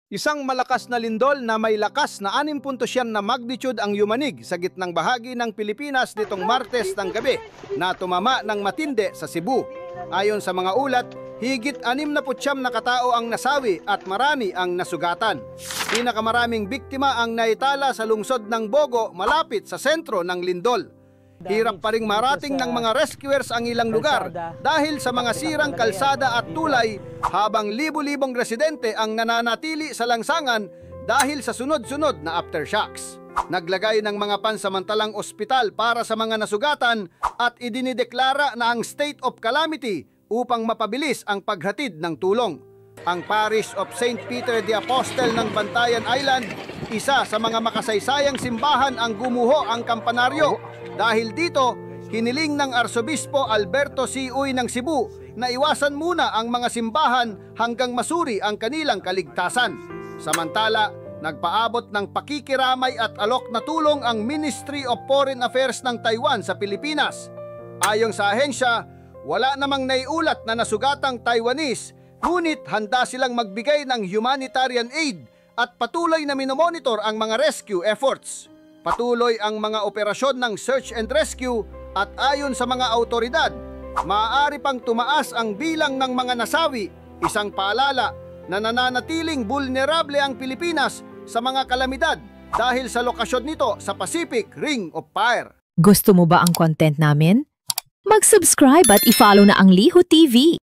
Isang malakas na lindol na may lakas na 6.9 na magnitude ang yumanig sa gitnang bahagi ng Pilipinas nitong Martes ng gabi na tumama ng matindi sa Cebu. Ayon sa mga ulat, higit 69 na katao ang nasawi at marami ang nasugatan. Pinakamaraming biktima ang naitala sa lungsod ng Bogo malapit sa sentro ng lindol. Hirap pa ring marating ng mga rescuers ang ilang lugar dahil sa mga sirang kalsada at tulay habang libu-libong residente ang nananatili sa langsangan dahil sa sunod-sunod na aftershocks. Naglagay ng mga pansamantalang ospital para sa mga nasugatan at idinideklara na ang state of calamity upang mapabilis ang paghatid ng tulong. Ang Parish of St. Peter the Apostle ng Bantayan Island, isa sa mga makasaysayang simbahan ang gumuho ang kampanaryo. Dahil dito, hiniling ng Arsobispo Alberto C. Uy ng Cebu na iwasan muna ang mga simbahan hanggang masuri ang kanilang kaligtasan. Samantala, nagpaabot ng pakikiramay at alok na tulong ang Ministry of Foreign Affairs ng Taiwan sa Pilipinas. Ayon sa ahensya, wala namang naiulat na nasugatang Taiwanese, ngunit handa silang magbigay ng humanitarian aid at patuloy na minomonitor ang mga rescue efforts. Patuloy ang mga operasyon ng search and rescue at ayon sa mga autoridad, maaari pang tumaas ang bilang ng mga nasawi, isang paalala na nananatiling vulnerable ang Pilipinas sa mga kalamidad dahil sa lokasyon nito sa Pacific Ring of Fire. Gusto mo ba ang content namin? Mag-subscribe at i-follow na ang Liho TV.